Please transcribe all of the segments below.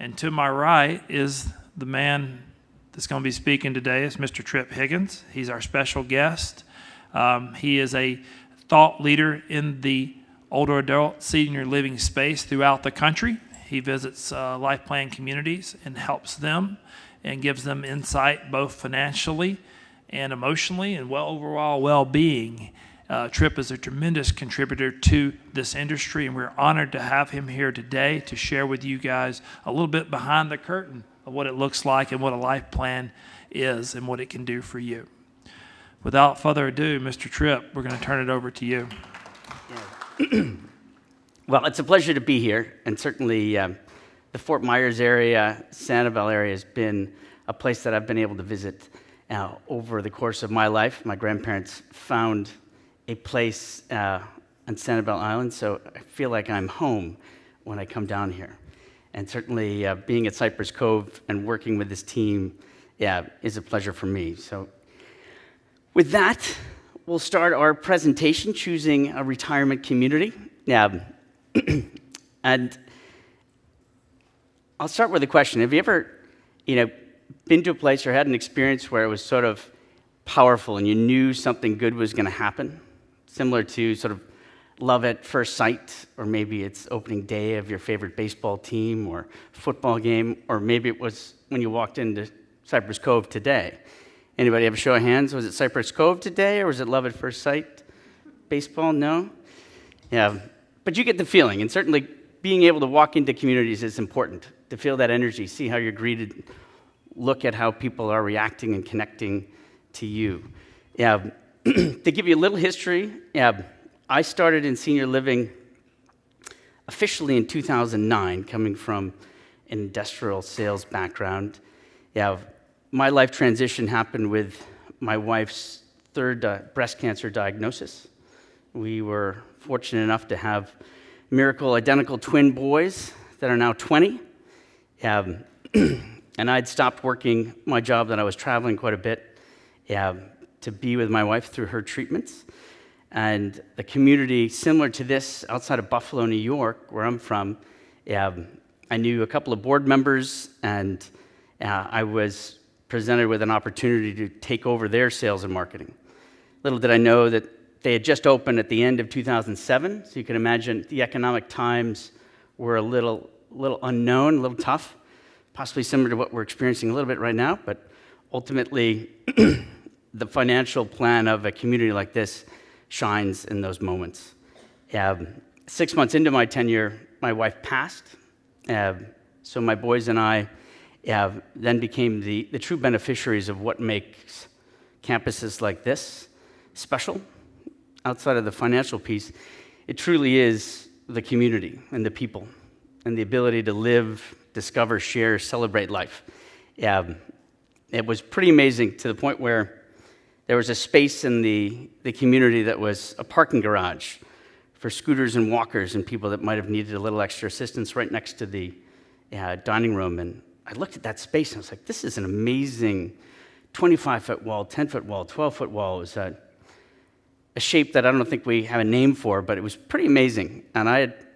And to my right is the man that's going to be speaking today. Is Mr. Tripp Higgins. He's our special guest. He is a thought leader in the older adult senior living space throughout the country. He visits life plan communities and helps them and gives them insight both financially and emotionally and overall well-being. Tripp is a tremendous contributor to this industry, and we're honored to have him here today to share with you guys a little bit behind the curtain of what it looks like and what a life plan is and what it can do for you. Without further ado, Mr. Tripp, we're going to turn it over to you. Yeah. Well, it's a pleasure to be here, and certainly the Fort Myers area, Sanibel area has been a place that I've been able to visit over the course of my life. My grandparents found a place on Sanibel Island, so I feel like I'm home when I come down here. And certainly being at Cypress Cove and working with this team is a pleasure for me. So with that, we'll start our presentation, choosing a retirement community. And I'll start with a question. Have you ever, been to a place or had an experience where it was sort of powerful and you knew something good was going to happen? Similar to sort of love at first sight, or maybe it's opening day of your favorite baseball team or football game, or maybe it was when you walked into Cypress Cove today. Anybody have a show of hands? Was it Cypress Cove today, or was it love at first sight? Baseball? No? Yeah, but you get the feeling, and certainly being able to walk into communities is important, to feel that energy, see how you're greeted, look at how people are reacting and connecting to you. Yeah, to give you a little history, I started in senior living officially in 2009, coming from an industrial sales background. My life transition happened with my wife's third breast cancer diagnosis. We were fortunate enough to have miracle identical twin boys that are now 20. And I'd stopped working my job that I was traveling quite a bit to be with my wife through her treatments. And the community similar to this outside of Buffalo, New York, where I'm from, I knew a couple of board members, and I was presented with an opportunity to take over their sales and marketing. Little did I know that they had just opened at the end of 2007, so you can imagine the economic times were a little unknown, a little tough, possibly similar to what we're experiencing a little bit right now, but ultimately the financial plan of a community like this shines in those moments. 6 months into my tenure, my wife passed, so my boys and I then became the true beneficiaries of what makes campuses like this special. Outside of the financial piece, it truly is the community and the people and the ability to live, discover, share, celebrate life. It was pretty amazing, to the point where there was a space in the community that was a parking garage for scooters and walkers and people that might have needed a little extra assistance right next to the dining room. And I looked at that space and I was like, this is an amazing 25-foot wall, 10-foot wall, 12-foot wall. It was a shape that I don't think we have a name for, but it was pretty amazing. And I had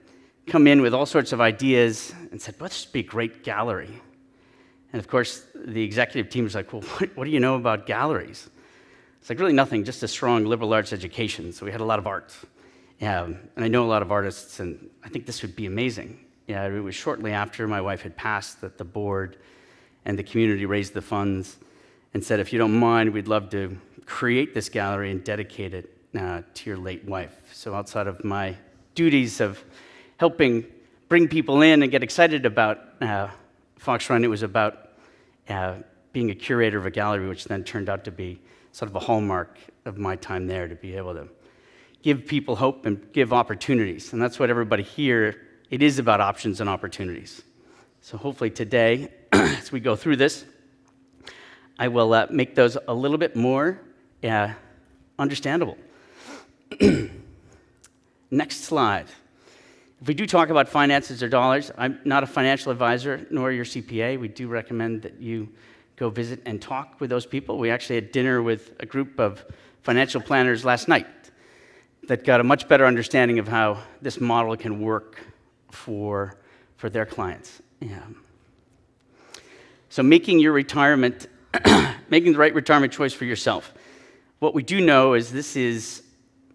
come in with all sorts of ideas and said, let's just be a great gallery. And of course, the executive team was like, well, what do you know about galleries? It's like, really nothing, just a strong liberal arts education. So we had a lot of art. And I know a lot of artists, and I think this would be amazing. It was shortly after my wife had passed that the board and the community raised the funds and said, if you don't mind, we'd love to create this gallery and dedicate it to your late wife. So outside of my duties of helping bring people in and get excited about Fox Run, it was about being a curator of a gallery, which then turned out to be sort of a hallmark of my time there, to be able to give people hope and give opportunities. And that's what everybody here, it is about options and opportunities. So hopefully today, as we go through this, I will make those a little bit more understandable. Next slide. If we do talk about finances or dollars, I'm not a financial advisor, nor your CPA. We do recommend that you go visit and talk with those people. We actually had dinner with a group of financial planners last night that got a much better understanding of how this model can work for their clients. So making your retirement, making the right retirement choice for yourself. What we do know is this is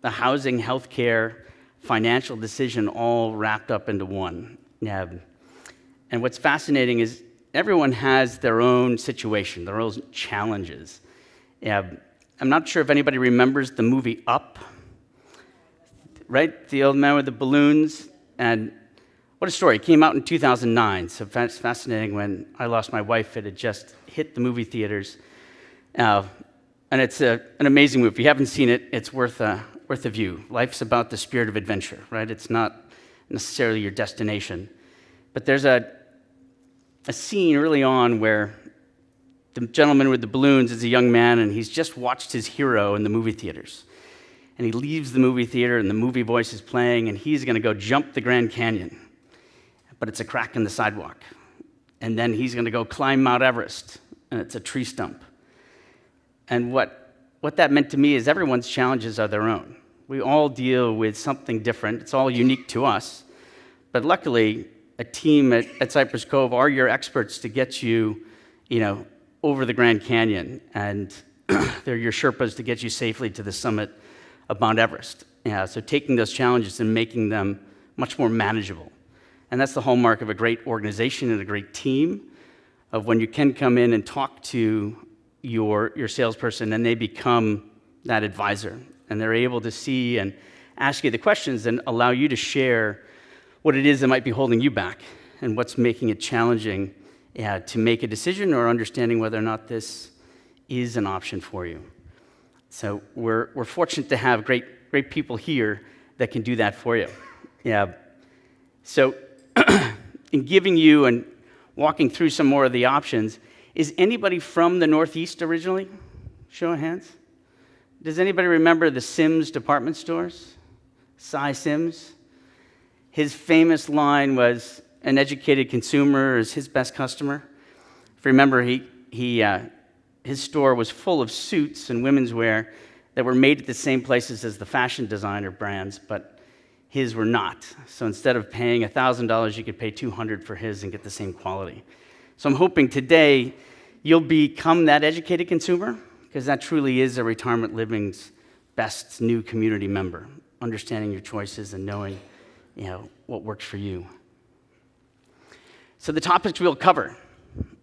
the housing, healthcare, financial decision all wrapped up into one. And what's fascinating is everyone has their own situation, their own challenges. I'm not sure if anybody remembers the movie Up, right? The old man with the balloons. And what a story. It came out in 2009, so it's fascinating. When I lost my wife, it had just hit the movie theaters. And it's an amazing movie. If you haven't seen it, it's worth a view. Life's about the spirit of adventure, right? It's not necessarily your destination. But there's a scene early on where the gentleman with the balloons is a young man, and he's just watched his hero in the movie theaters. And he leaves the movie theater, and the movie voice is playing, and he's going to go jump the Grand Canyon. But it's a crack in the sidewalk. And then he's going to go climb Mount Everest, and it's a tree stump. And what that meant to me is everyone's challenges are their own. We all deal with something different. It's all unique to us. But luckily, a team at Cypress Cove are your experts to get you, over the Grand Canyon. And they're your Sherpas to get you safely to the summit of Mount Everest. So taking those challenges and making them much more manageable. And that's the hallmark of a great organization and a great team, of when you can come in and talk to your salesperson and they become that advisor. And they're able to see and ask you the questions and allow you to share what it is that might be holding you back and what's making it challenging to make a decision or understanding whether or not this is an option for you. So we're fortunate to have great people here that can do that for you. So in giving you and walking through some more of the options, is anybody from the Northeast originally? Show of hands. Does anybody remember the Sims department stores? Cy Sims? His famous line was, "An educated consumer is his best customer." If you remember, his store was full of suits and women's wear that were made at the same places as the fashion designer brands, but his were not. So instead of paying $1,000, you could pay $200 for his and get the same quality. So I'm hoping today you'll become that educated consumer, because that truly is a retirement living's best new community member, understanding your choices and knowing what works for you. So the topics we'll cover, I'm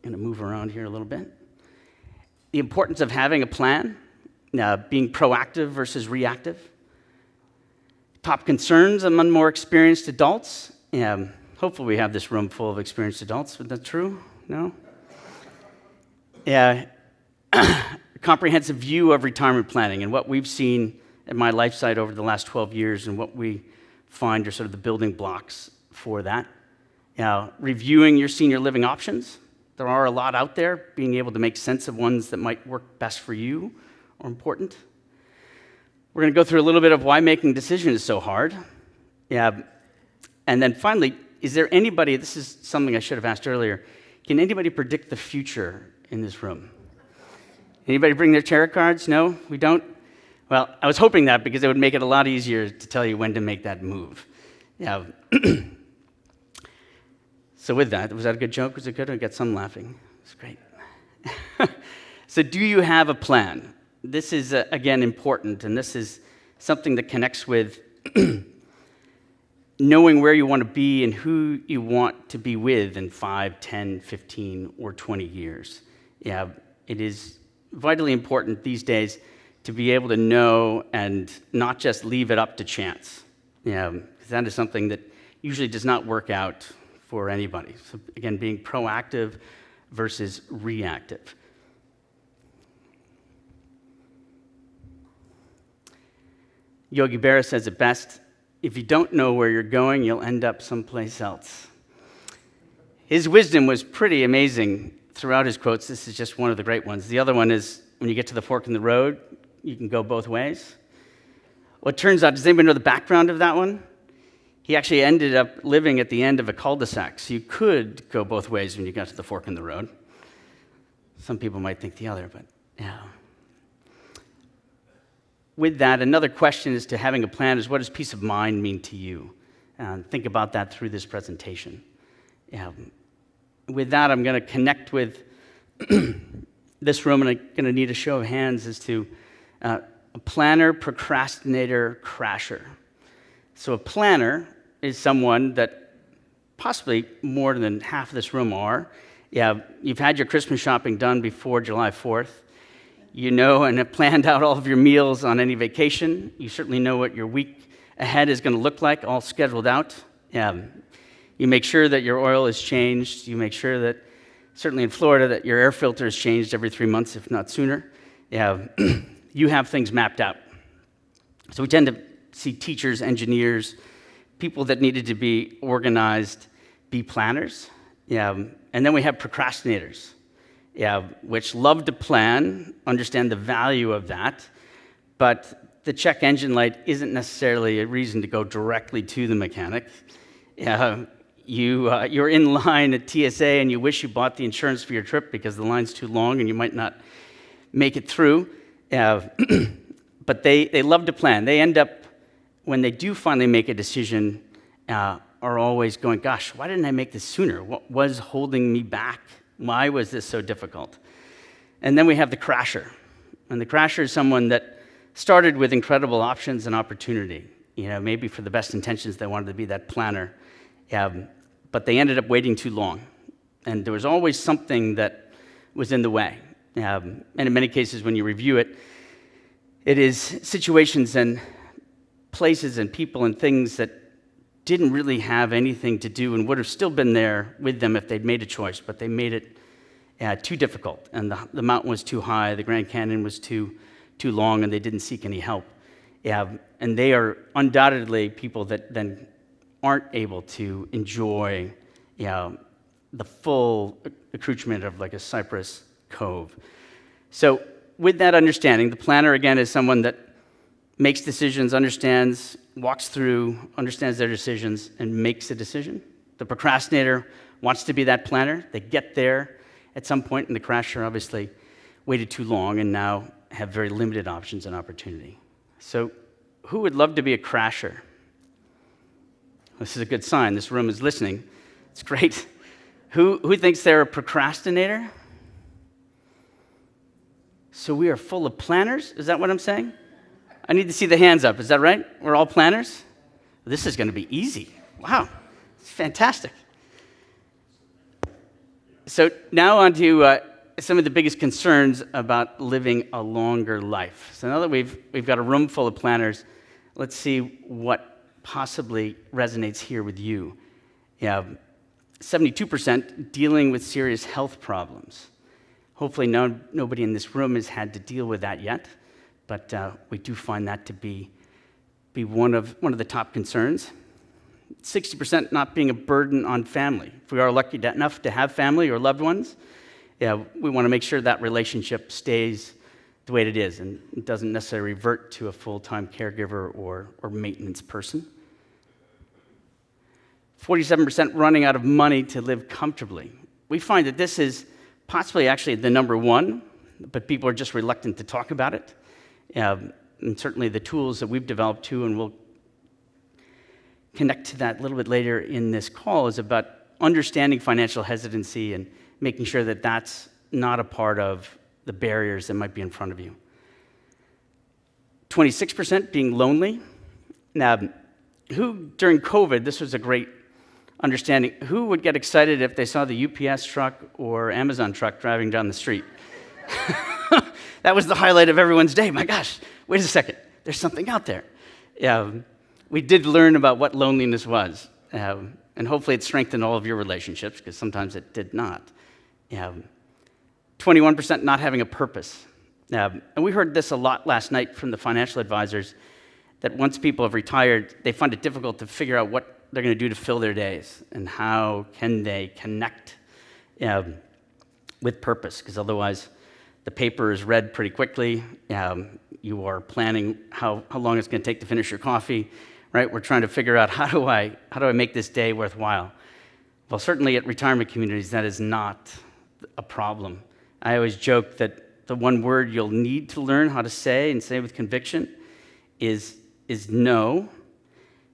going to move around here a little bit. The importance of having a plan, being proactive versus reactive. Top concerns among more experienced adults. Hopefully we have this room full of experienced adults. Is that true? No? Comprehensive view of retirement planning and what we've seen at myLifeSite over the last 12 years and what we find are sort of the building blocks for that. Reviewing your senior living options. There are a lot out there. Being able to make sense of ones that might work best for you are important. We're going to go through a little bit of why making decisions is so hard. And then finally, is there anybody, this is something I should have asked earlier, can anybody predict the future in this room? Anybody bring their tarot cards? No? We don't? Well, I was hoping that because it would make it a lot easier to tell you when to make that move. So with that, was that a good joke? Was it good? I got some laughing. It's great. So do you have a plan? This is, again, important, and this is something that connects with knowing where you want to be and who you want to be with in 5, 10, 15, or 20 years. It is vitally important these days to be able to know and not just leave it up to chance. Because that is something that usually does not work out for anybody. So again, being proactive versus reactive. Yogi Berra says it best, if you don't know where you're going, you'll end up someplace else. His wisdom was pretty amazing throughout his quotes. This is just one of the great ones. The other one is, when you get to the fork in the road, you can go both ways. Well, it turns out, does anybody know the background of that one? He actually ended up living at the end of a cul-de-sac, so you could go both ways when you got to the fork in the road. Some people might think the other, but yeah. With that, another question as to having a plan is, what does peace of mind mean to you? Think about that through this presentation. with that, I'm going to connect with this room, and I'm going to need a show of hands as to a planner, procrastinator, crasher. So a planner is someone that possibly more than half of this room are. Yeah, you've had your Christmas shopping done before July 4th. You know and have planned out all of your meals on any vacation. You certainly know what your week ahead is going to look like, all scheduled out. You make sure that your oil is changed. You make sure that, certainly in Florida, that your air filter is changed every 3 months, if not sooner. You have things mapped out. So we tend to see teachers, engineers, people that needed to be organized, be planners. And then we have procrastinators, which love to plan, understand the value of that, but the check engine light isn't necessarily a reason to go directly to the mechanic. You're in line at TSA and you wish you bought the insurance for your trip because the line's too long and you might not make it through. But they love to plan. They end up, when they do finally make a decision, are always going, gosh, why didn't I make this sooner? What was holding me back? Why was this so difficult? And then we have the crasher. And the crasher is someone that started with incredible options and opportunity. Maybe for the best intentions, they wanted to be that planner. But they ended up waiting too long. And there was always something that was in the way. And in many cases, when you review it, it is situations and places and people and things that didn't really have anything to do and would have still been there with them if they'd made a choice, but they made it too difficult. And the mountain was too high, the Grand Canyon was too long, and they didn't seek any help. And they are undoubtedly people that then aren't able to enjoy the full accoutrement of like a Cypress Cove. So with that understanding, the planner, again, is someone that makes decisions, understands, walks through, understands their decisions, and makes a decision. The procrastinator wants to be that planner. They get there at some point, and the crasher obviously waited too long and now have very limited options and opportunity. So who would love to be a crasher? This is a good sign. This room is listening. It's great. Who thinks they're a procrastinator? So we are full of planners? Is that what I'm saying? I need to see the hands up. Is that right? We're all planners? This is going to be easy. Wow. It's fantastic. So now on to some of the biggest concerns about living a longer life. So now that we've got a room full of planners, let's see what possibly resonates here with you. 72% dealing with serious health problems. Hopefully nobody in this room has had to deal with that yet, but we do find that to be one of the top concerns. 60% not being a burden on family. If we are lucky enough to have family or loved ones, we want to make sure that relationship stays the way it is and it doesn't necessarily revert to a full-time caregiver or maintenance person. 47% running out of money to live comfortably. We find that this is possibly actually the number one, but people are just reluctant to talk about it. And certainly the tools that we've developed too, and we'll connect to that a little bit later in this call, is about understanding financial hesitancy and making sure that that's not a part of the barriers that might be in front of you. 26% being lonely. Now, who during COVID, this was a great understanding, who would get excited if they saw the UPS truck or Amazon truck driving down the street? That was the highlight of everyone's day. My gosh, wait a second, there's something out there. We did learn about what loneliness was, and hopefully it strengthened all of your relationships, because sometimes it did not. 21% not having a purpose. And we heard this a lot last night from the financial advisors, that once people have retired, they find it difficult to figure out what they're going to do to fill their days and how can they connect with purpose, because otherwise the paper is read pretty quickly. You are planning how long it's going to take to finish your coffee, right? We're trying to figure out how do I make this day worthwhile? Well, certainly at retirement communities, that is not a problem. I always joke that the one word you'll need to learn how to say, and say with conviction, is no.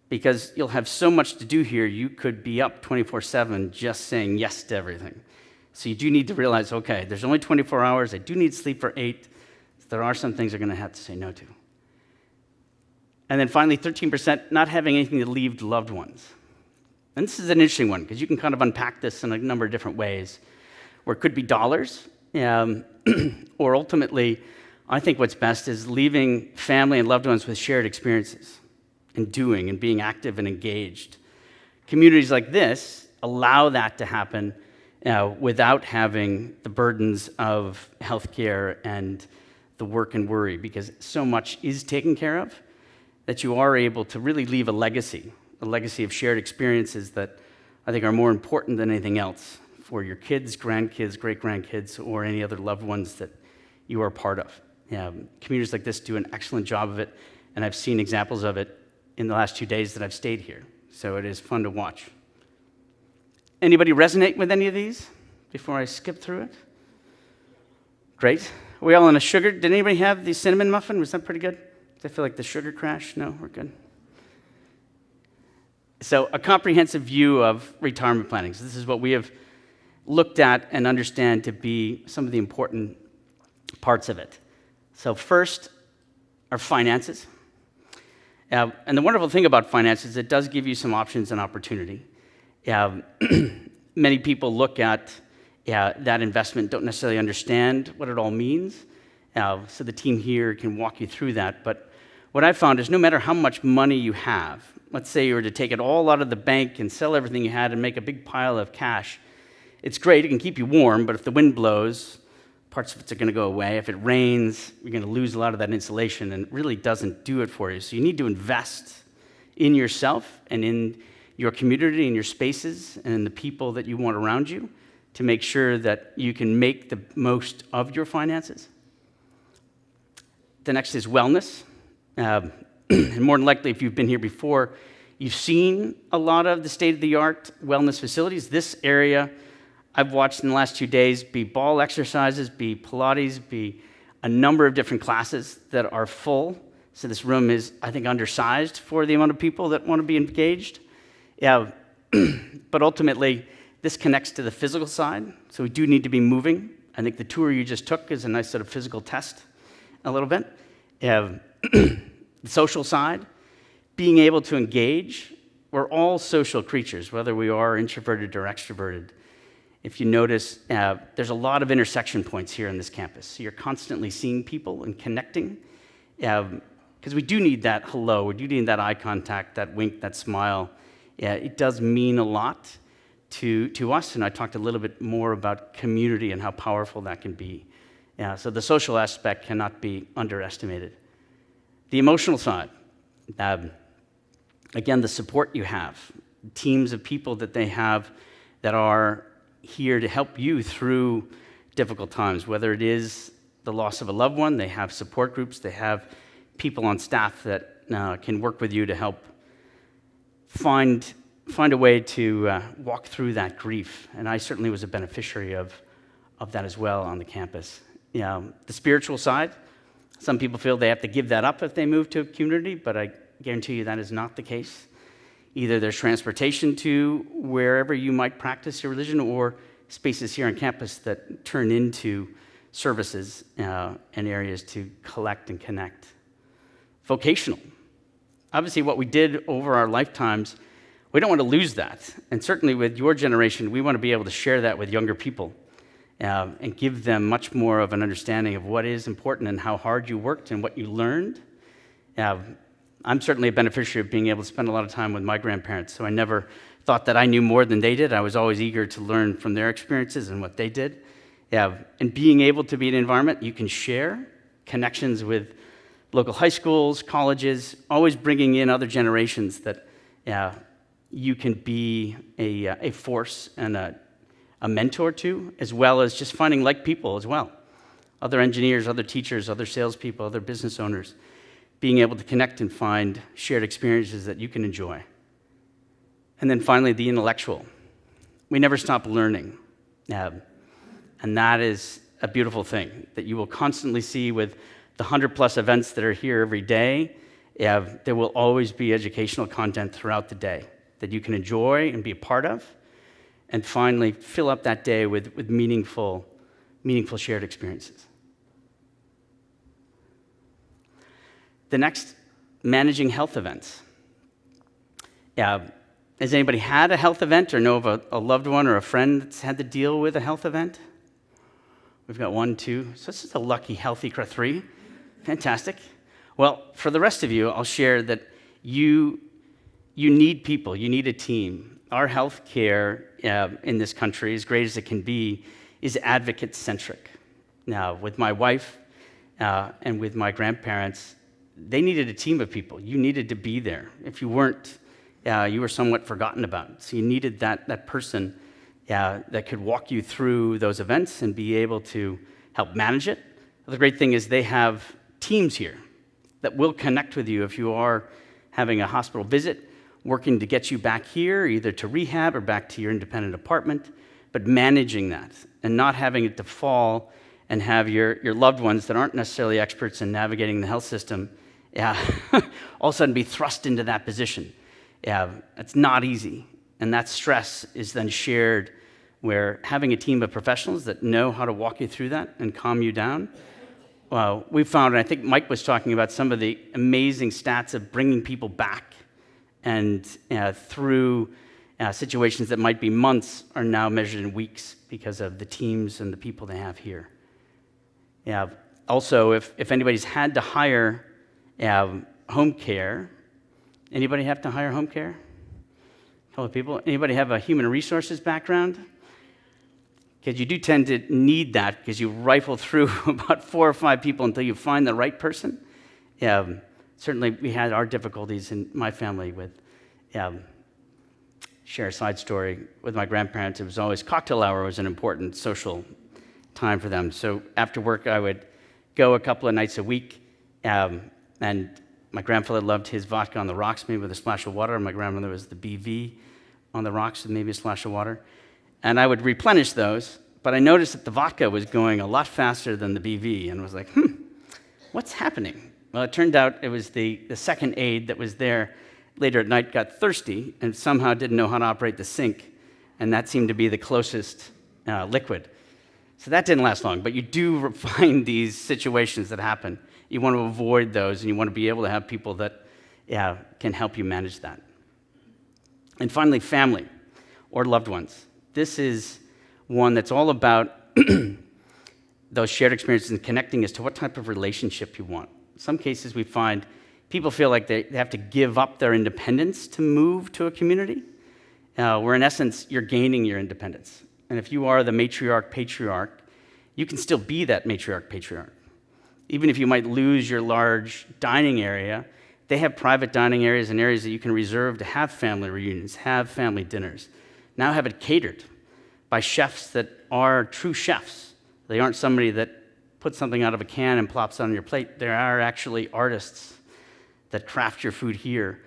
because you'll have so much to do here, you could be up 24/7 just saying yes to everything. So you do need to realize, okay, there's only 24 hours. I do need sleep for 8. So there are some things I'm going to have to say no to. And then finally, 13% not having anything to leave to loved ones. And this is an interesting one because you can kind of unpack this in a number of different ways, where it could be dollars, or ultimately, I think what's best is leaving family and loved ones with shared experiences and doing and being active and engaged. Communities like this allow that to happen without having the burdens of healthcare and the work and worry, because so much is taken care of that you are able to really leave a legacy of shared experiences that I think are more important than anything else for your kids, grandkids, great-grandkids, or any other loved ones that you are part of. Communities like this do an excellent job of it, and I've seen examples of it in the last 2 days that I've stayed here, so it is fun to watch. Anybody resonate with any of these before I skip through it? Great. Are we all on a sugar? Did anybody have the cinnamon muffin? Was that pretty good? Did I feel like the sugar crash? No, we're good. So a comprehensive view of retirement planning. So this is what we have looked at and understand to be some of the important parts of it. So first, our finances. And the wonderful thing about finances, it does give you some options and opportunity. Many people look at that investment, don't necessarily understand what it all means. So the team here can walk you through that. But what I've found is no matter how much money you have, let's say you were to take it all out of the bank and sell everything you had and make a big pile of cash, it's great, it can keep you warm, but if the wind blows, parts of it are going to go away. If it rains, you're going to lose a lot of that insulation, and it really doesn't do it for you. So you need to invest in yourself and in your community and your spaces and in the people that you want around you to make sure that you can make the most of your finances. The next is wellness. And more than likely, if you've been here before, you've seen a lot of the state-of-the-art wellness facilities. This area I've watched in the last 2 days be ball exercises, be Pilates, be a number of different classes that are full. So this room is, I think, undersized for the amount of people that want to be engaged. But ultimately, this connects to the physical side, so we do need to be moving. I think the tour you just took is a nice sort of physical test a little bit. The social side, being able to engage. We're all social creatures, whether we are introverted or extroverted. If you notice, there's a lot of intersection points here on this campus. So you're constantly seeing people and connecting, because we do need that hello, we do need that eye contact, that wink, that smile. It does mean a lot to us, and I talked a little bit more about community and how powerful that can be. So the social aspect cannot be underestimated. The emotional side, again, the support you have, teams of people that they have that are here to help you through difficult times, whether it is the loss of a loved one, they have support groups, they have people on staff that can work with you to help find a way to walk through that grief. And I certainly was a beneficiary of that as well on the campus. The spiritual side, some people feel they have to give that up if they move to a community, but I guarantee you that is not the case. Either there's transportation to wherever you might practice your religion, or spaces here on campus that turn into services and areas to collect and connect. Vocational. Obviously, what we did over our lifetimes, we don't want to lose that. And certainly with your generation, we want to be able to share that with younger people and give them much more of an understanding of what is important and how hard you worked and what you learned. I'm certainly a beneficiary of being able to spend a lot of time with my grandparents, so I never thought that I knew more than they did. I was always eager to learn from their experiences and what they did. And being able to be in an environment you can share connections with local high schools, colleges, always bringing in other generations that you can be a force and a mentor to, as well as just finding like people as well. Other engineers, other teachers, other salespeople, other business owners. Being able to connect and find shared experiences that you can enjoy. And then finally, the intellectual. We never stop learning. And that is a beautiful thing that you will constantly see with the 100+ events that are here every day. there will always be educational content throughout the day that you can enjoy and be a part of, and finally fill up that day with meaningful shared experiences. The next, managing health events. Has anybody had a health event or know of a loved one or a friend that's had to deal with a health event? We've got 1, 2. So this is a lucky, healthy crowd. 3. Fantastic. Well, for the rest of you, I'll share that you need people. You need a team. Our health care in this country, as great as it can be, is advocate-centric. Now, with my wife and with my grandparents, they needed a team of people. You needed to be there. If you weren't, you were somewhat forgotten about. So you needed that person that could walk you through those events and be able to help manage it. The great thing is they have teams here that will connect with you if you are having a hospital visit, working to get you back here, either to rehab or back to your independent apartment, but managing that and not having it to fall and have your loved ones that aren't necessarily experts in navigating the health system all of a sudden be thrust into that position. It's not easy. And that stress is then shared where having a team of professionals that know how to walk you through that and calm you down. We found, and I think Mike was talking about some of the amazing stats of bringing people back and through situations that might be months are now measured in weeks because of the teams and the people they have here. Also, if anybody's had to hire home care, anybody have to hire home care? A couple of people. Anybody have a human resources background? Because you do tend to need that because you rifle through about 4 or 5 people until you find the right person. Certainly, we had our difficulties in my family with, share a side story, with my grandparents. It was always, cocktail hour was an important social time for them. So after work, I would go a couple of nights a week, and my grandfather loved his vodka on the rocks, maybe with a splash of water. My grandmother was the BV on the rocks with maybe a splash of water. And I would replenish those, but I noticed that the vodka was going a lot faster than the BV, and was like, what's happening? Well, it turned out it was the second aide that was there later at night got thirsty and somehow didn't know how to operate the sink, and that seemed to be the closest liquid. So that didn't last long, but you do find these situations that happen. You want to avoid those, and you want to be able to have people that can help you manage that. And finally, family or loved ones. This is one that's all about those shared experiences and connecting as to what type of relationship you want. In some cases, we find people feel like they have to give up their independence to move to a community, where in essence, you're gaining your independence. And if you are the matriarch, patriarch, you can still be that matriarch, patriarch. Even if you might lose your large dining area, they have private dining areas and areas that you can reserve to have family reunions, have family dinners. Now have it catered by chefs that are true chefs. They aren't somebody that puts something out of a can and plops it on your plate. There are actually artists that craft your food here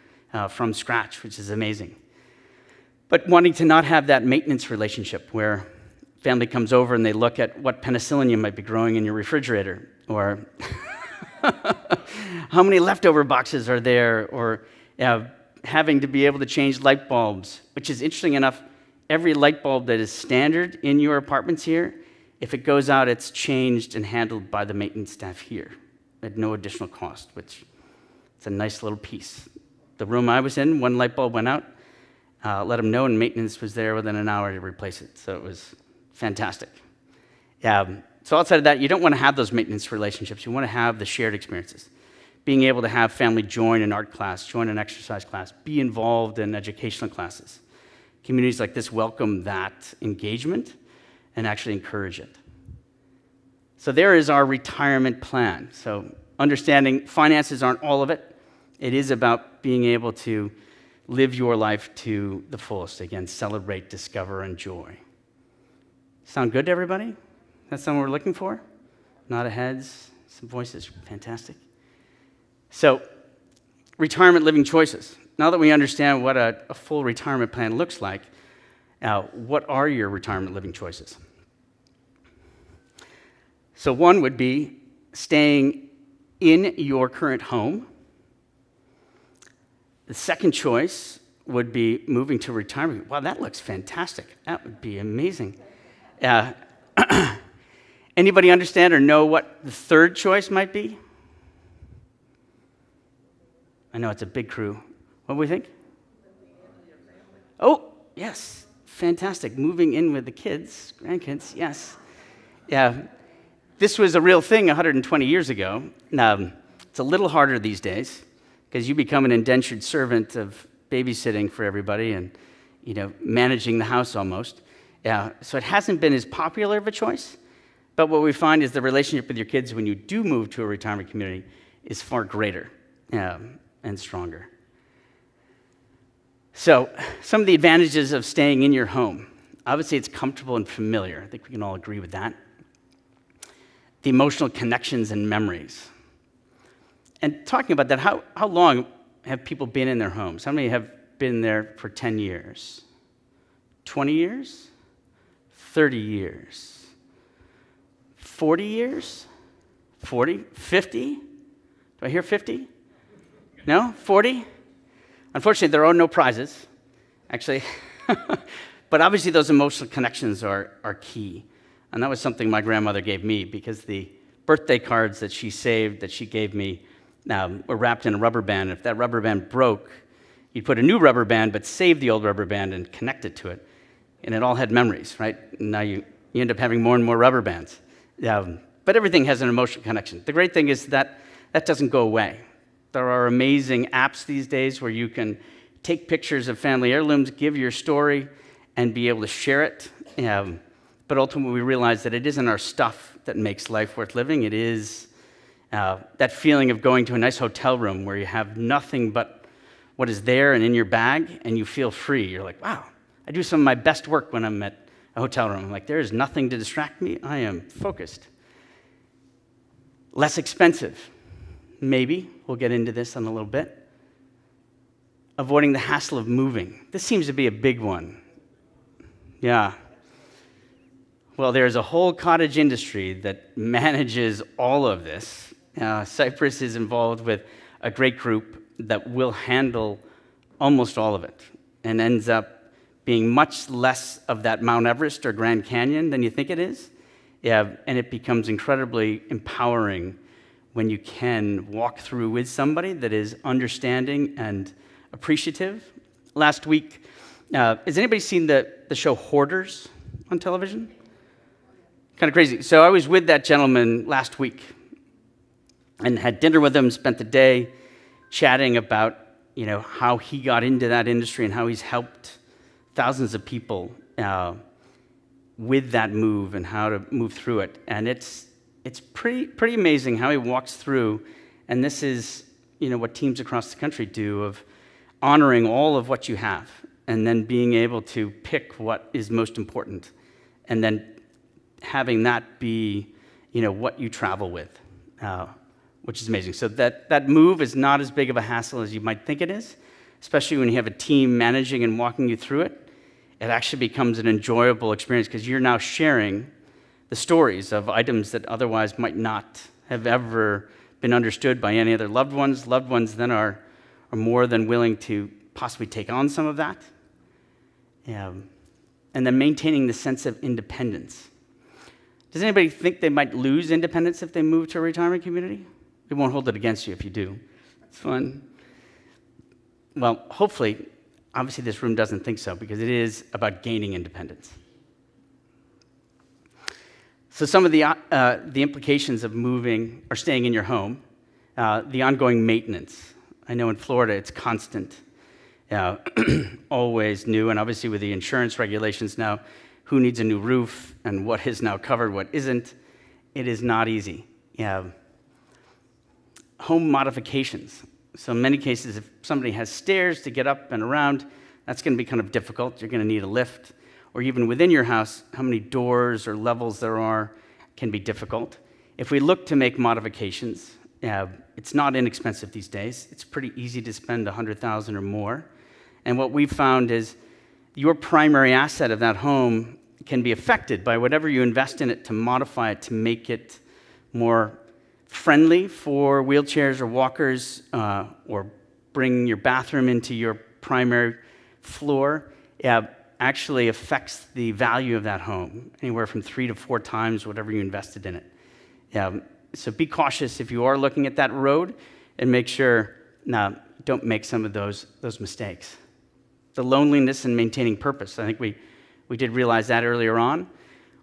from scratch, which is amazing. But wanting to not have that maintenance relationship where family comes over and they look at what penicillin you might be growing in your refrigerator, or how many leftover boxes are there, or having to be able to change light bulbs, which is interesting enough. Every light bulb that is standard in your apartments here, if it goes out, it's changed and handled by the maintenance staff here at no additional cost, which it's a nice little piece. The room I was in, one light bulb went out, let them know, and maintenance was there within an hour to replace it. So it was fantastic. So outside of that, you don't want to have those maintenance relationships. You want to have the shared experiences. Being able to have family join an art class, join an exercise class, be involved in educational classes. Communities like this welcome that engagement and actually encourage it. So there is our retirement plan. So understanding finances aren't all of it. It is about being able to live your life to the fullest. Again, celebrate, discover, enjoy. Sound good to everybody? That's something we're looking for? Nod of heads, some voices. Fantastic. So, retirement living choices. Now that we understand what a full retirement plan looks like, what are your retirement living choices? So one would be staying in your current home The second choice would be moving to retirement. Wow, that looks fantastic. That would be amazing. Anybody understand or know what the third choice might be? I know it's a big crew. What do we think? Oh, yes. Fantastic. Moving in with the kids, grandkids, yes. Yeah. This was a real thing 120 years ago. It's a little harder these days because you become an indentured servant of babysitting for everybody and, managing the house almost. Yeah. So it hasn't been as popular of a choice. But what we find is the relationship with your kids when you do move to a retirement community is far greater and stronger. So, some of the advantages of staying in your home. Obviously, it's comfortable and familiar. I think we can all agree with that. The emotional connections and memories. And talking about that, how long have people been in their homes? How many have been there for 10 years? 20 years? 30 years? 40 years? 40? 50? Do I hear 50? No? 40? Unfortunately, there are no prizes, actually. But obviously, those emotional connections are key. And that was something my grandmother gave me because the birthday cards that she saved, that she gave me, were wrapped in a rubber band. If that rubber band broke, you'd put a new rubber band, but save the old rubber band and connect it to it. And it all had memories, right? And now you end up having more and more rubber bands. But everything has an emotional connection. The great thing is that doesn't go away. There are amazing apps these days where you can take pictures of family heirlooms, give your story, and be able to share it. But ultimately, we realize that it isn't our stuff that makes life worth living. It is that feeling of going to a nice hotel room where you have nothing but what is there and in your bag, and you feel free. You're like, wow, I do some of my best work when I'm at a hotel room. I'm like, there is nothing to distract me. I am focused. Less expensive. Maybe. We'll get into this in a little bit. Avoiding the hassle of moving. This seems to be a big one. Yeah. Well, there's a whole cottage industry that manages all of this. Cypress is involved with a great group that will handle almost all of it and ends up being much less of that Mount Everest or Grand Canyon than you think it is. Yeah, and it becomes incredibly empowering when you can walk through with somebody that is understanding and appreciative. Last week, has anybody seen the show Hoarders on television? Kind of crazy. So I was with that gentleman last week and had dinner with him, spent the day chatting about how he got into that industry and how he's helped thousands of people with that move and how to move through it. And it's pretty amazing how he walks through, and this is what teams across the country do, of honoring all of what you have and then being able to pick what is most important and then having that be what you travel with, which is amazing. So that move is not as big of a hassle as you might think it is, especially when you have a team managing and walking you through it. It actually becomes an enjoyable experience because you're now sharing the stories of items that otherwise might not have ever been understood by any other loved ones. Loved ones then are more than willing to possibly take on some of that. And then maintaining the sense of independence. Does anybody think they might lose independence if they move to a retirement community? We won't hold it against you if you do. It's fun. Well, hopefully, obviously this room doesn't think so because it is about gaining independence. So some of the implications of moving or staying in your home, the ongoing maintenance. I know in Florida it's constant, always new, and obviously with the insurance regulations now, who needs a new roof and what is now covered, what isn't, it is not easy. Home modifications. So in many cases, if somebody has stairs to get up and around, that's going to be kind of difficult. You're going to need a lift. Or even within your house, how many doors or levels there are can be difficult. If we look to make modifications, it's not inexpensive these days. It's pretty easy to spend $100,000 or more. And what we've found is your primary asset of that home can be affected by whatever you invest in it to modify it to make it more friendly for wheelchairs or walkers or bring your bathroom into your primary floor actually affects the value of that home, anywhere from 3 to 4 times whatever you invested in it. So be cautious if you are looking at that road, and make sure don't make some of those mistakes. The loneliness and maintaining purpose. I think we did realize that earlier on,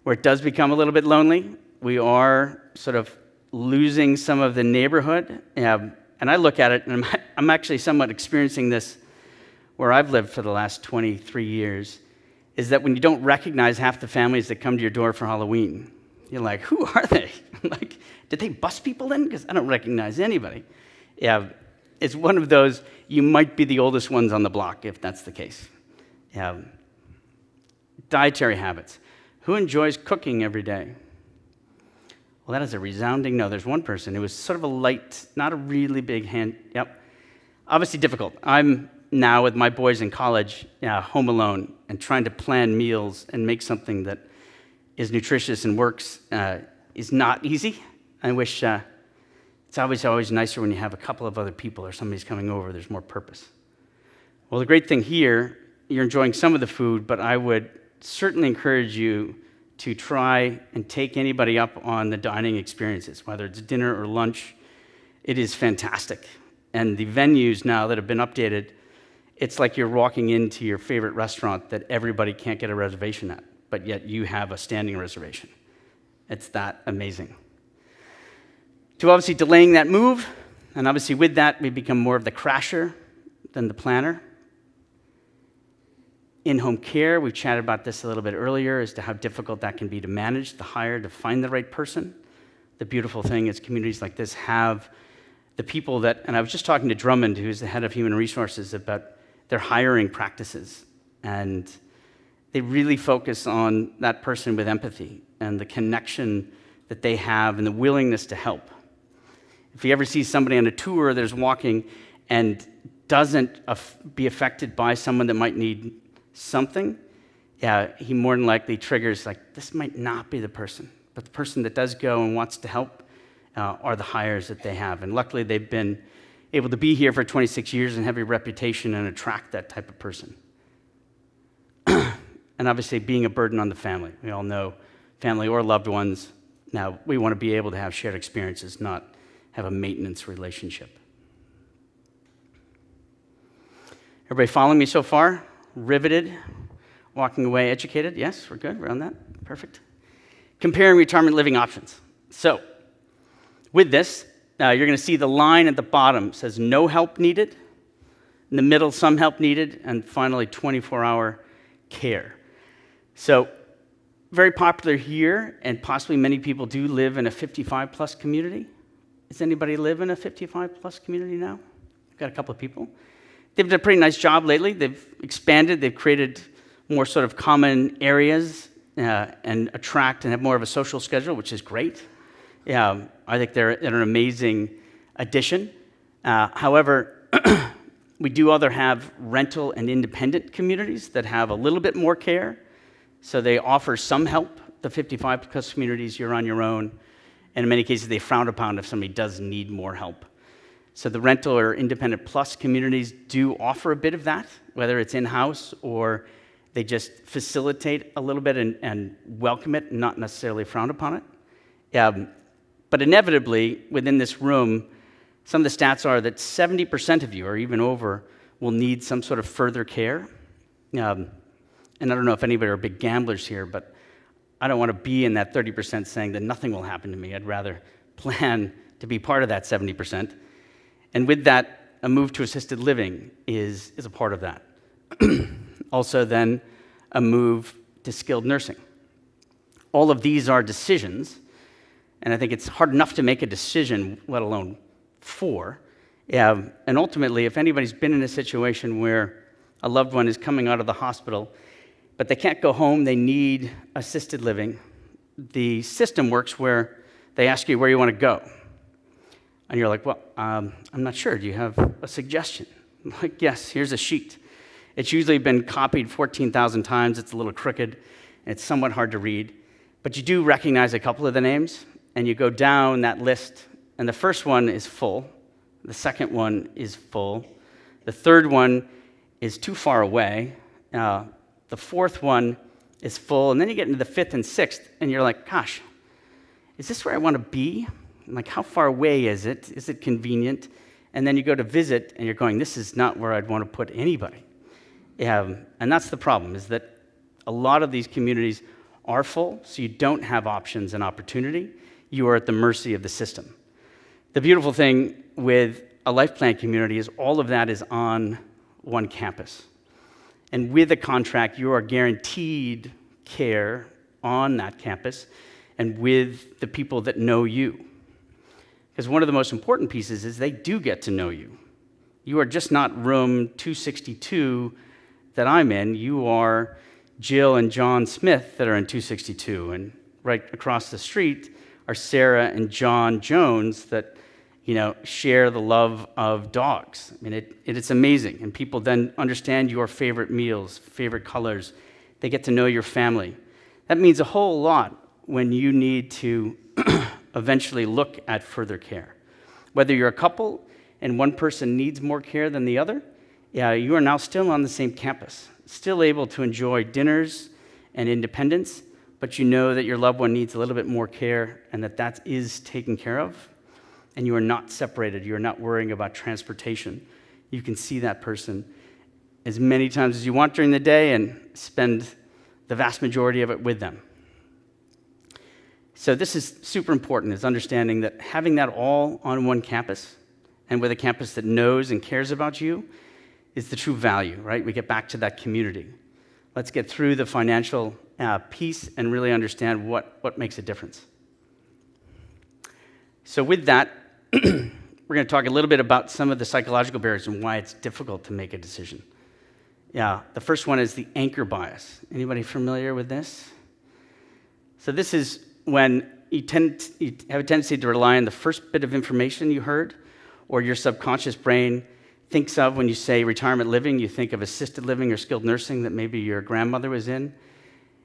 where it does become a little bit lonely. We are sort of losing some of the neighborhood. And I look at it, and I'm actually somewhat experiencing this where I've lived for the last 23 years, is that when you don't recognize half the families that come to your door for Halloween, you're like, who are they? Like, did they bus people in? Because I don't recognize anybody. It's one of those, you might be the oldest ones on the block if that's the case. Dietary habits. Who enjoys cooking every day? Well, that is a resounding no. There's one person who was sort of a light, not a really big hand. Yep. Obviously difficult. I'm now with my boys in college, home alone, and trying to plan meals and make something that is nutritious and works is not easy. I wish it's always nicer when you have a couple of other people or somebody's coming over. There's more purpose. Well, the great thing here, you're enjoying some of the food, but I would certainly encourage you to try and take anybody up on the dining experiences, whether it's dinner or lunch. It is fantastic. And the venues now that have been updated, it's like you're walking into your favorite restaurant that everybody can't get a reservation at, but yet you have a standing reservation. It's that amazing. To obviously delaying that move, and obviously with that, we become more of the crasher than the planner. In-home care, we chatted about this a little bit earlier as to how difficult that can be to manage, to hire, to find the right person. The beautiful thing is communities like this have the people that, and I was just talking to Drummond, who's the head of human resources, about their hiring practices. And they really focus on that person with empathy and the connection that they have and the willingness to help. If you ever see somebody on a tour that's walking and doesn't be affected by someone that might need something, he more than likely triggers, like, this might not be the person. But the person that does go and wants to help are the hires that they have. And luckily, they've been able to be here for 26 years and have a reputation and attract that type of person. And obviously, being a burden on the family. We all know family or loved ones. Now, we want to be able to have shared experiences, not have a maintenance relationship. Everybody following me so far? Riveted? Walking away educated? Yes, we're good. We're on that. Perfect. Comparing retirement living options. So, with this, you're going to see the line at the bottom says no help needed. In the middle, some help needed. And finally, 24-hour care. So, very popular here, and possibly many people do live in a 55-plus community. Does anybody live in a 55-plus community now? We've got a couple of people. They've done a pretty nice job lately. They've expanded. They've created more sort of common areas and attract and have more of a social schedule, which is great. I think they're an amazing addition. However, we do other have rental and independent communities that have a little bit more care. So they offer some help. The 55-plus communities, you're on your own. And in many cases, they frown upon if somebody does need more help. So the rental or independent plus communities do offer a bit of that, whether it's in-house or they just facilitate a little bit and welcome it, not necessarily frown upon it. But inevitably, within this room, some of the stats are that 70% of you, or even over, will need some sort of further care. And I don't know if anybody are big gamblers here, but I don't want to be in that 30% saying that nothing will happen to me. I'd rather plan to be part of that 70%. And with that, a move to assisted living is a part of that. Also then, a move to skilled nursing. All of these are decisions, and I think it's hard enough to make a decision, let alone 4. And ultimately, if anybody's been in a situation where a loved one is coming out of the hospital, but they can't go home, they need assisted living, the system works where they ask you where you want to go. And you're like, well, I'm not sure. Do you have a suggestion? I'm like, yes, here's a sheet. It's usually been copied 14,000 times. It's a little crooked, and it's somewhat hard to read. But you do recognize a couple of the names, and you go down that list, and the first one is full. The second one is full. The third one is too far away. The fourth one is full. And then you get into the fifth and sixth, and you're like, gosh, is this where I want to be? Like, how far away is it? Is it convenient? And then you go to visit, and you're going, this is not where I'd want to put anybody. And that's the problem, is that a lot of these communities are full, so you don't have options and opportunity. You are at the mercy of the system. The beautiful thing with a life plan community is all of that is on one campus. And with a contract, you are guaranteed care on that campus and with the people that know you. Because one of the most important pieces is they do get to know you. You are just not room 262 that I'm in. You are Jill and John Smith that are in 262. And right across the street are Sarah and John Jones that, share the love of dogs. I mean, it's amazing. And people then understand your favorite meals, favorite colors. They get to know your family. That means a whole lot when you need to eventually look at further care. Whether you're a couple and one person needs more care than the other, you are now still on the same campus, still able to enjoy dinners and independence, but you know that your loved one needs a little bit more care and that is taken care of, and you are not separated. You are not worrying about transportation. You can see that person as many times as you want during the day and spend the vast majority of it with them. So this is super important, is understanding that having that all on one campus and with a campus that knows and cares about you is the true value, right? We get back to that community. Let's get through the financial piece and really understand what makes a difference. So with that, we're going to talk a little bit about some of the psychological barriers and why it's difficult to make a decision. The first one is the anchor bias. Anybody familiar with this? So this is when you have a tendency to rely on the first bit of information you heard, or your subconscious brain thinks of when you say retirement living. You think of assisted living or skilled nursing that maybe your grandmother was in,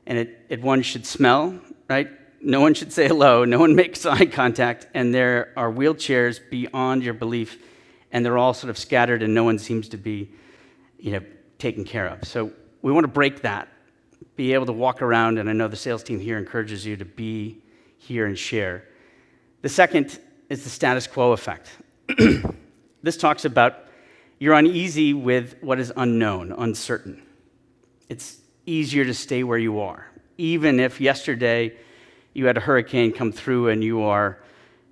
and one should smell, right? No one should say hello, no one makes eye contact, and there are wheelchairs beyond your belief, and they're all sort of scattered, and no one seems to be, taken care of. So we want to break that, be able to walk around, and I know the sales team here encourages you to be here and share. The second is the status quo effect. This talks about you're uneasy with what is unknown, uncertain. It's easier to stay where you are. Even if yesterday you had a hurricane come through and you are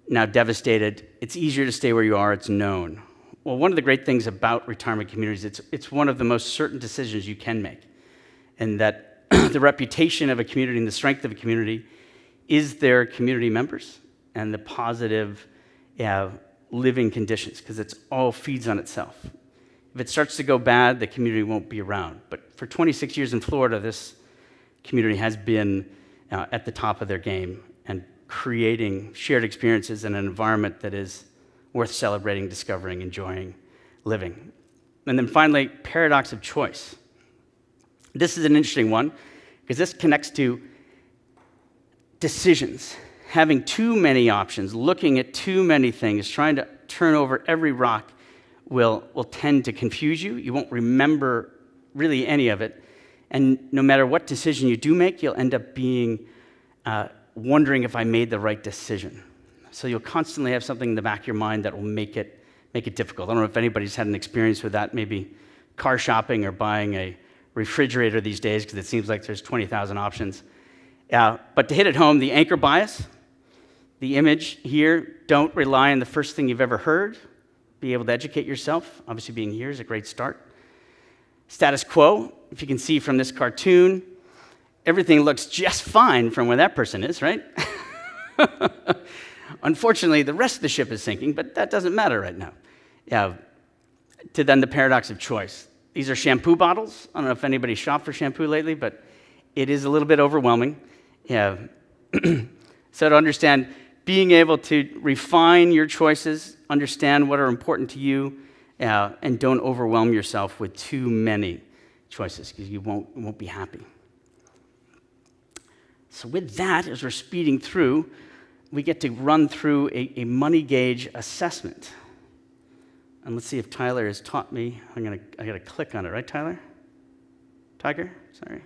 now devastated, it's easier to stay where you are, it's known. Well, one of the great things about retirement communities, it's one of the most certain decisions you can make. And that the reputation of a community and the strength of a community is their community members and the positive living conditions, because it all feeds on itself. If it starts to go bad, the community won't be around. But for 26 years in Florida, this community has been at the top of their game and creating shared experiences in an environment that is worth celebrating, discovering, enjoying, living. And then finally, paradox of choice. This is an interesting one because this connects to decisions. Having too many options, looking at too many things, trying to turn over every rock will tend to confuse you. You won't remember really any of it. And no matter what decision you do make, you'll end up being wondering if I made the right decision. So you'll constantly have something in the back of your mind that will make it difficult. I don't know if anybody's had an experience with that, maybe car shopping or buying a refrigerator these days, because it seems like there's 20,000 options. But to hit it home, the anchor bias, the image here, don't rely on the first thing you've ever heard. Be able to educate yourself. Obviously, being here is a great start. Status quo, if you can see from this cartoon, everything looks just fine from where that person is, right? Unfortunately, the rest of the ship is sinking, but that doesn't matter right now. To then the paradox of choice. These are shampoo bottles. I don't know if anybody shopped for shampoo lately, but it is a little bit overwhelming. So to understand, being able to refine your choices, understand what are important to you, and don't overwhelm yourself with too many choices, because you won't be happy. So with that, as we're speeding through, we get to run through a money gauge assessment. And let's see if Tyler has taught me. I got to click on it, right, Tyler? Tiger? Sorry.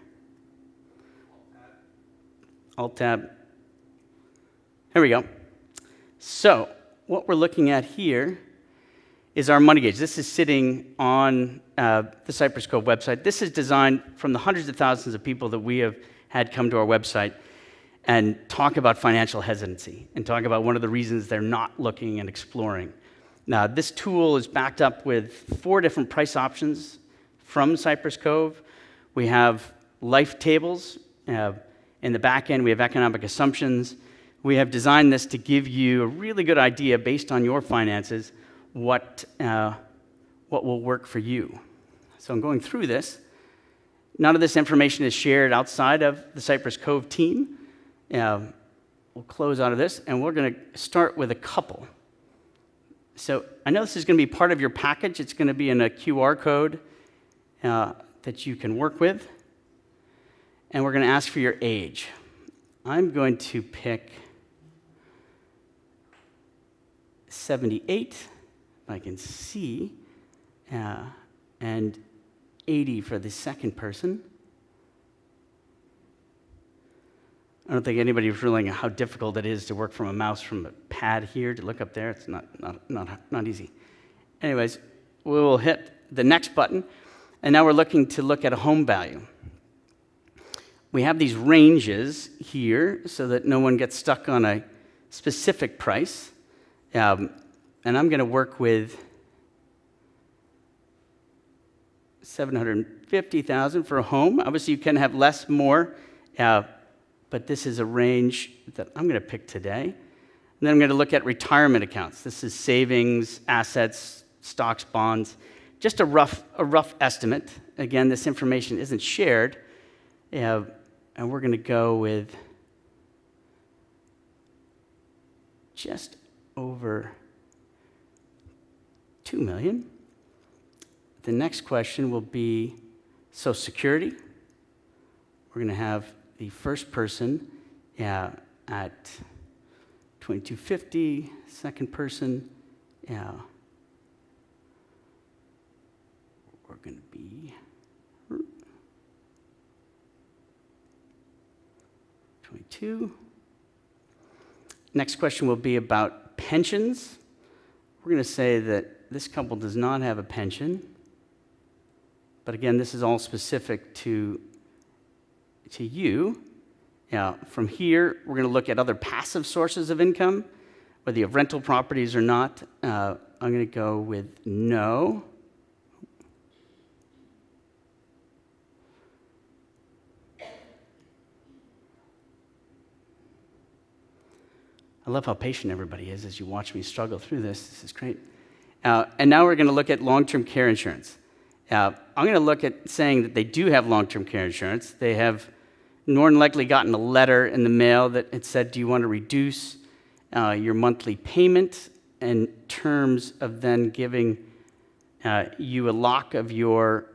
Alt-tab. Here we go. So what we're looking at here is our money gauge. This is sitting on the Cypress Cove website. This is designed from the hundreds of thousands of people that we have had come to our website and talk about financial hesitancy and talk about one of the reasons they're not looking and exploring. Now, this tool is backed up with 4 different price options from Cypress Cove. We have life tables. In the back end, we have economic assumptions. We have designed this to give you a really good idea based on your finances what will work for you. So I'm going through this. None of this information is shared outside of the Cypress Cove team. We'll close out of this, and we're going to start with a couple. So I know this is going to be part of your package. It's going to be in a QR code that you can work with. And we're going to ask for your age. I'm going to pick 78, if I can see, and 80 for the second person. I don't think anybody's realizing how difficult it is to work from a mouse from a pad here to look up there. It's not easy. Anyways, we will hit the next button, and now we're looking to look at a home value. We have these ranges here so that no one gets stuck on a specific price. And I'm going to work with $750,000 for a home. Obviously, you can have less, more, but this is a range that I'm going to pick today. And then I'm going to look at retirement accounts. This is savings, assets, stocks, bonds, just a rough estimate. Again, this information isn't shared. And we're going to go with just over $2 million. The next question will be Social Security. We're going to have the first person at $2,250, second person, we're going to be 22. Next question will be about pensions. We're going to say that this couple does not have a pension. But again, this is all specific to you. From here, we're going to look at other passive sources of income, whether you have rental properties or not. I'm going to go with no. I love how patient everybody is as you watch me struggle through this. This is great. And now we're going to look at long-term care insurance. I'm going to look at saying that they do have long-term care insurance. They have more than likely gotten a letter in the mail that it said, do you want to reduce your monthly payment, in terms of then giving you a lock of your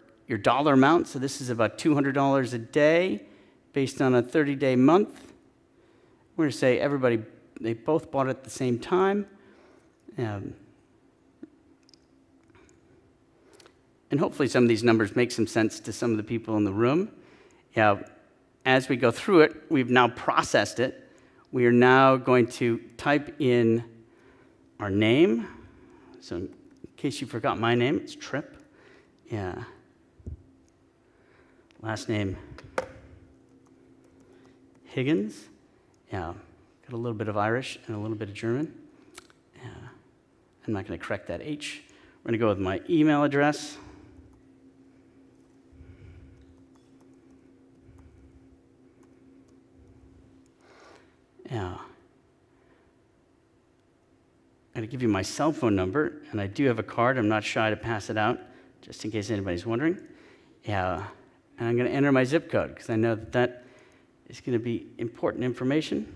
dollar amount. So this is about $200 a day based on a 30-day month. We're going to say everybody, they both bought it at the same time. And hopefully some of these numbers make some sense to some of the people in the room. As we go through it, we've now processed it. We are now going to type in our name. So in case you forgot my name, it's Tripp. Last name, Higgins. Got a little bit of Irish and a little bit of German. I'm not going to correct that H. We're going to go with my email address. I'm going to give you my cell phone number, and I do have a card. I'm not shy to pass it out, just in case anybody's wondering. And I'm going to enter my zip code, because I know that that is going to be important information.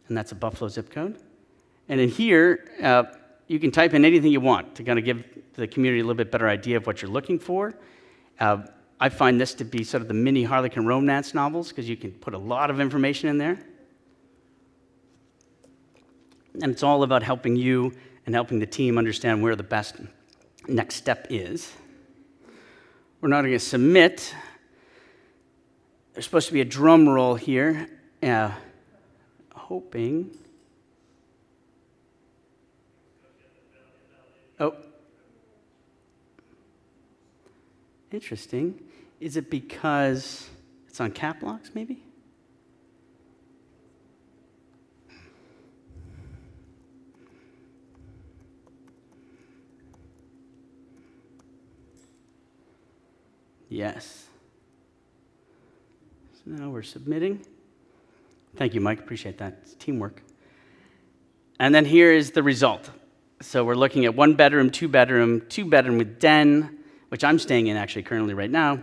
And that's a Buffalo zip code. And in here, you can type in anything you want to kind of give the community a little bit better idea of what you're looking for. I find this to be sort of the mini Harlequin romance novels, because you can put a lot of information in there. And it's all about helping you and helping the team understand where the best next step is. We're now going to submit. There's supposed to be a drum roll here. Hoping. Oh. Interesting. Is it because it's on cap locks, maybe? Yes. So now we're submitting. Thank you, Mike. Appreciate that. It's teamwork. And then here is the result. So we're looking at 1-bedroom, 2-bedroom, 2-bedroom with den, which I'm staying in actually currently right now,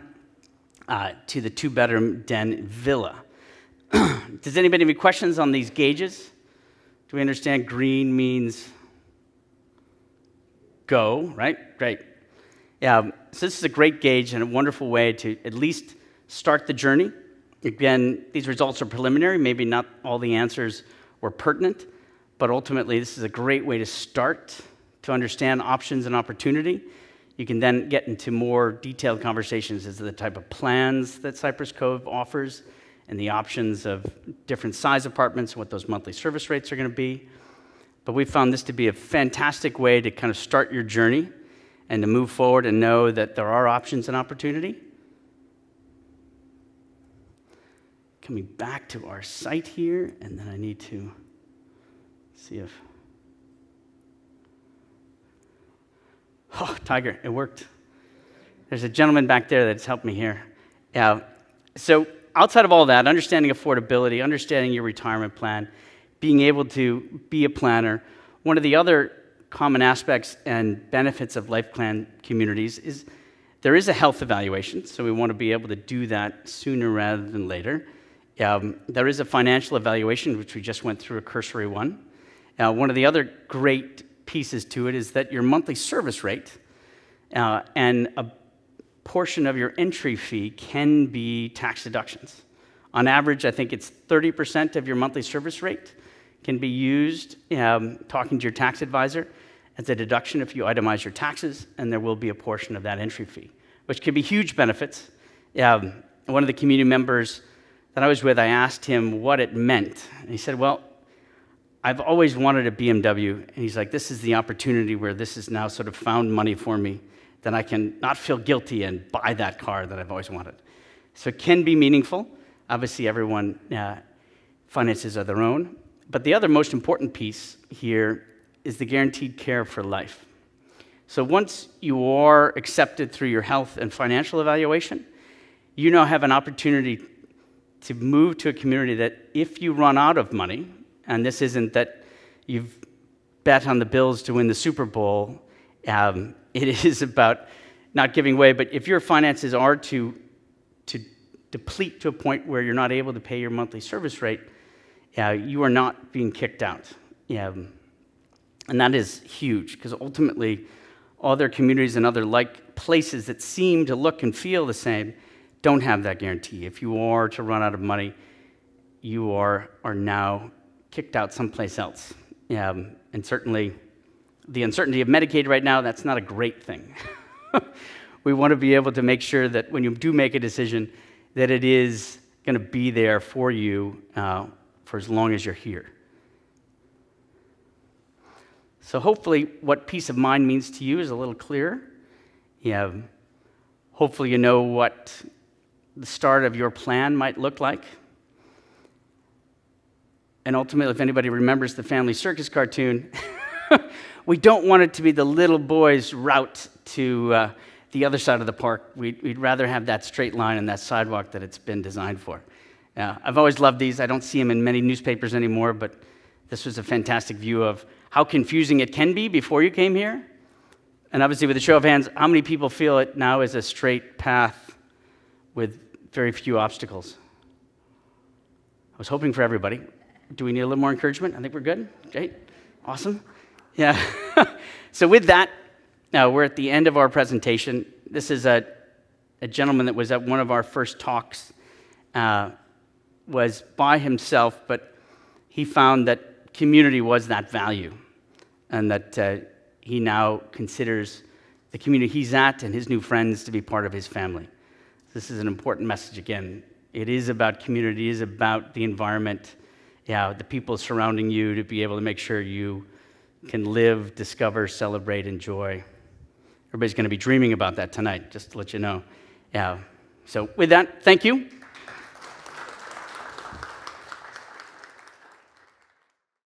to the 2-bedroom den villa. Does anybody have any questions on these gauges? Do we understand green means go, right? Great. Yeah, so this is a great gauge and a wonderful way to at least start the journey. Again, these results are preliminary. Maybe not all the answers were pertinent, but ultimately this is a great way to start to understand options and opportunity. You can then get into more detailed conversations as to the type of plans that Cypress Cove offers and the options of different size apartments and what those monthly service rates are going to be. But we found this to be a fantastic way to kind of start your journey and to move forward and know that there are options and opportunity. Coming back to our site here, and then I need to see if... Oh, Tiger, it worked. There's a gentleman back there that's helped me here. Yeah. So outside of all that, understanding affordability, understanding your retirement plan, being able to be a planner, one of the other common aspects and benefits of life plan communities is there is a health evaluation, so we want to be able to do that sooner rather than later. There is a financial evaluation, which we just went through a cursory one. One of the other great pieces to it is that your monthly service rate and a portion of your entry fee can be tax deductions. On average, I think it's 30% of your monthly service rate can be used, talking to your tax advisor, as a deduction if you itemize your taxes, and there will be a portion of that entry fee, which could be huge benefits. One of the community members that I was with, I asked him what it meant. And he said, well, I've always wanted a BMW. And he's like, this is the opportunity where this has now sort of found money for me that I can not feel guilty and buy that car that I've always wanted. So it can be meaningful. Obviously, everyone, finances are their own. But the other most important piece here is the guaranteed care for life. So once you are accepted through your health and financial evaluation, you now have an opportunity to move to a community that if you run out of money, and this isn't that you've bet on the Bills to win the Super Bowl, it is about not giving away, but if your finances are to deplete to a point where you're not able to pay your monthly service rate, you are not being kicked out. And that is huge, because ultimately, other communities and other like places that seem to look and feel the same don't have that guarantee. If you are to run out of money, you are now kicked out someplace else. And certainly, the uncertainty of Medicaid right now, that's not a great thing. We want to be able to make sure that when you do make a decision, that it is going to be there for you for as long as you're here. So hopefully what peace of mind means to you is a little clearer. Hopefully you know what the start of your plan might look like. And ultimately, if anybody remembers the Family Circus cartoon, we don't want it to be the little boy's route to the other side of the park. We'd rather have that straight line and that sidewalk that it's been designed for. I've always loved these. I don't see them in many newspapers anymore, but this was a fantastic view of how confusing it can be before you came here. And obviously, with a show of hands, how many people feel it now is a straight path with very few obstacles? I was hoping for everybody. Do we need a little more encouragement? I think we're good. Great. Awesome. Yeah. So with that, we're at the end of our presentation. This is a gentleman that was at one of our first talks, was by himself, but he found that community was that value. and that he now considers the community he's at and his new friends to be part of his family. This is an important message again. It is about community, it is about the environment, the people surrounding you, to be able to make sure you can live, discover, celebrate, enjoy. Everybody's going to be dreaming about that tonight, just to let you know. So with that, thank you.